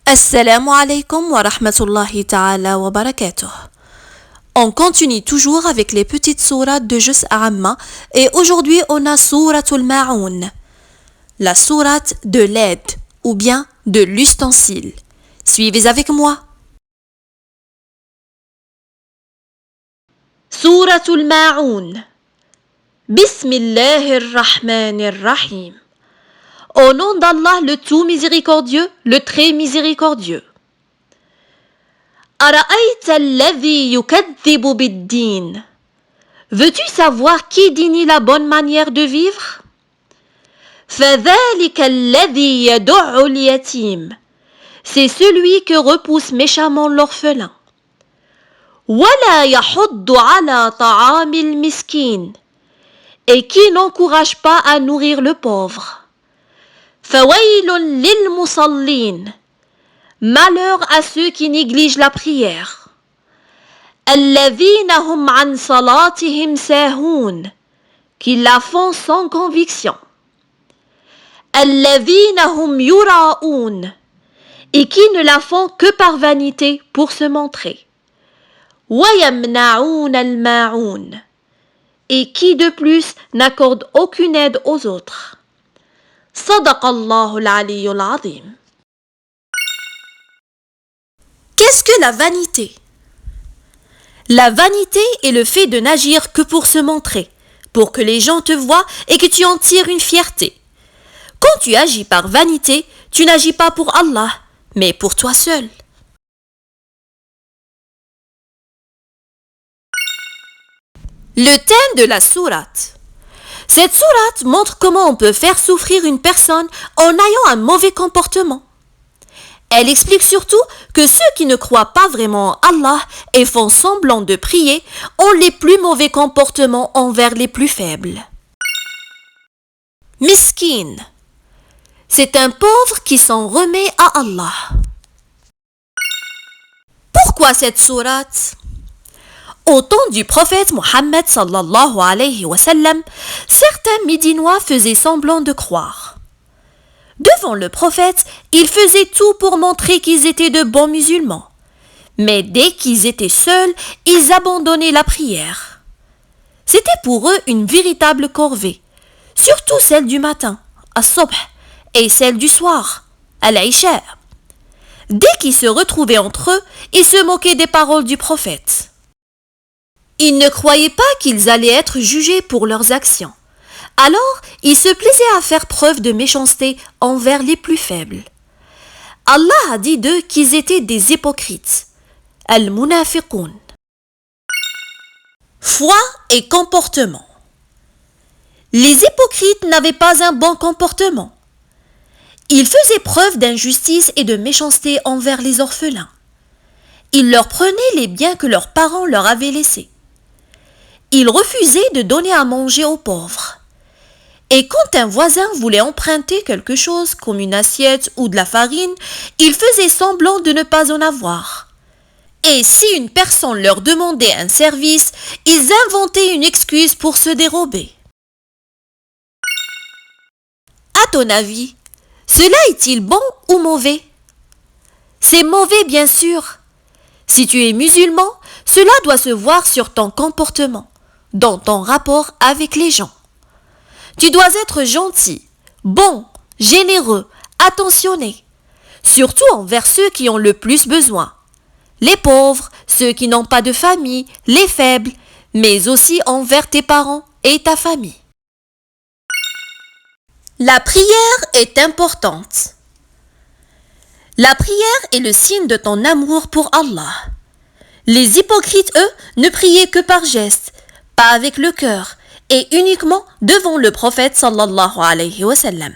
Assalamu alaikum wa rahmatullahi ta'ala wa barakatuh. On continue toujours avec les petites sourates de Juz Amma et aujourd'hui on a Souratul Ma'oun, la sourate de l'aide ou bien de l'ustensile. Suivez avec moi. Souratul Ma'oun. Bismillahirrahmanirrahim. Au nom d'Allah, le tout miséricordieux, le très miséricordieux. Ara'ayta alladhi yukadhibu bid-din. Veux-tu savoir qui dénie la bonne manière de vivre? Fadhalika alladhi yad'u al-yatim. C'est celui que repousse méchamment l'orphelin. Wala yahuddu ala ta'amil miskin. Et qui n'encourage pas à nourrir le pauvre. Fawailun lil musallin. Malheur à ceux qui négligent la prière. Alladhina hum an salatihim sahun. Qui la font sans conviction. Alladhina hum yura'un. Et qui ne la font que par vanité pour se montrer. Wa yamna'un al-ma'un. Et qui de plus n'accorde aucune aide aux autres. Sadaqallahu al-aliyyul azim. Qu'est-ce que la vanité? La vanité est le fait de n'agir que pour se montrer, pour que les gens te voient et que tu en tires une fierté. Quand tu agis par vanité, tu n'agis pas pour Allah, mais pour toi seul. Le thème de la sourate. Cette sourate montre comment on peut faire souffrir une personne en ayant un mauvais comportement. Elle explique surtout que ceux qui ne croient pas vraiment en Allah et font semblant de prier ont les plus mauvais comportements envers les plus faibles. Miskin. C'est un pauvre qui s'en remet à Allah. Pourquoi cette sourate? Au temps du prophète Mohammed sallallahu alayhi wa sallam, certains Médinois faisaient semblant de croire. Devant le prophète, ils faisaient tout pour montrer qu'ils étaient de bons musulmans. Mais dès qu'ils étaient seuls, ils abandonnaient la prière. C'était pour eux une véritable corvée, surtout celle du matin, as-subh, et celle du soir, al-isha. Dès qu'ils se retrouvaient entre eux, ils se moquaient des paroles du prophète. Ils ne croyaient pas qu'ils allaient être jugés pour leurs actions. Alors, ils se plaisaient à faire preuve de méchanceté envers les plus faibles. Allah a dit d'eux qu'ils étaient des hypocrites. Al-munafiqun. Foi et comportement. Les hypocrites n'avaient pas un bon comportement. Ils faisaient preuve d'injustice et de méchanceté envers les orphelins. Ils leur prenaient les biens que leurs parents leur avaient laissés. Ils refusaient de donner à manger aux pauvres. Et quand un voisin voulait emprunter quelque chose comme une assiette ou de la farine, ils faisaient semblant de ne pas en avoir. Et si une personne leur demandait un service, ils inventaient une excuse pour se dérober. À ton avis, cela est-il bon ou mauvais? C'est mauvais bien sûr. Si tu es musulman, cela doit se voir sur ton comportement, dans ton rapport avec les gens. Tu dois être gentil, bon, généreux, attentionné, surtout envers ceux qui ont le plus besoin. Les pauvres, ceux qui n'ont pas de famille, les faibles, mais aussi envers tes parents et ta famille. La prière est importante. La prière est le signe de ton amour pour Allah. Les hypocrites, eux, ne priaient que par geste, pas avec le cœur, et uniquement devant le prophète sallallahu alayhi wa sallam.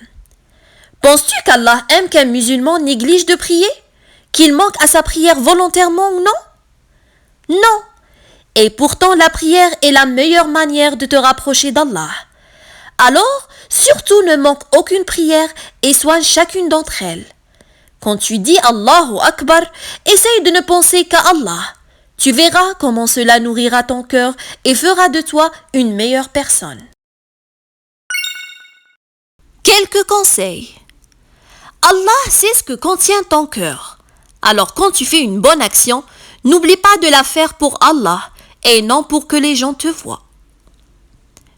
Penses-tu qu'Allah aime qu'un musulman néglige de prier? Qu'il manque à sa prière volontairement ou non? Non. Et pourtant la prière est la meilleure manière de te rapprocher d'Allah. Alors, surtout ne manque aucune prière et soigne chacune d'entre elles. Quand tu dis Allahu Akbar, essaye de ne penser qu'à Allah. Tu verras comment cela nourrira ton cœur et fera de toi une meilleure personne. Quelques conseils. Allah sait ce que contient ton cœur. Alors quand tu fais une bonne action, n'oublie pas de la faire pour Allah et non pour que les gens te voient.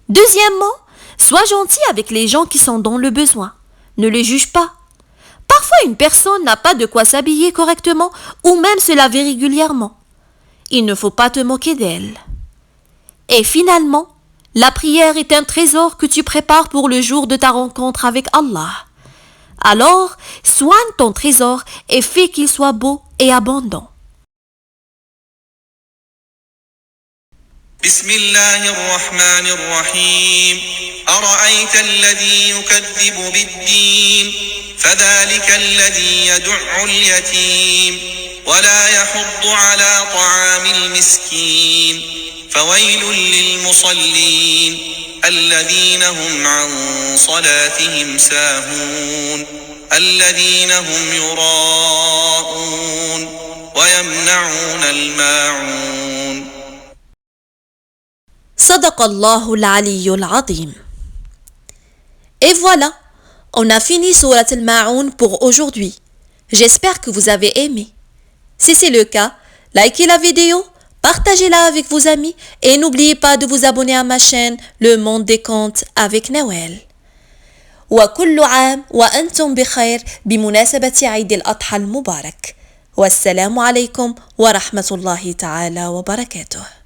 Deuxièmement, sois gentil avec les gens qui sont dans le besoin. Ne les juge pas. Parfois une personne n'a pas de quoi s'habiller correctement ou même se laver régulièrement. Il ne faut pas te moquer d'elle. Et finalement, la prière est un trésor que tu prépares pour le jour de ta rencontre avec Allah. Alors, soigne ton trésor et fais qu'il soit beau et abondant. بسم الله الرحمن الرحيم أرأيت الذي يكذب بالدين فذلك الذي يدع اليتيم ولا يحض على طعام المسكين فويل للمصلين الذين هم عن صلاتهم ساهون الذين هم يراءون ويمنعون الماعون صدق الله العلي العظيم. Et voilà, on a fini Surat al-Ma'un pour aujourd'hui. J'espère que vous avez aimé. Si c'est le cas, likez la vidéo, partagez-la avec vos amis et n'oubliez pas de vous abonner à ma chaîne Le Monde des Contes avec Nawel. وكل عام وأنتم بخير بمناسبة عيد الأضحى المبارك. والسلام عليكم ورحمة الله تعالى وبركاته.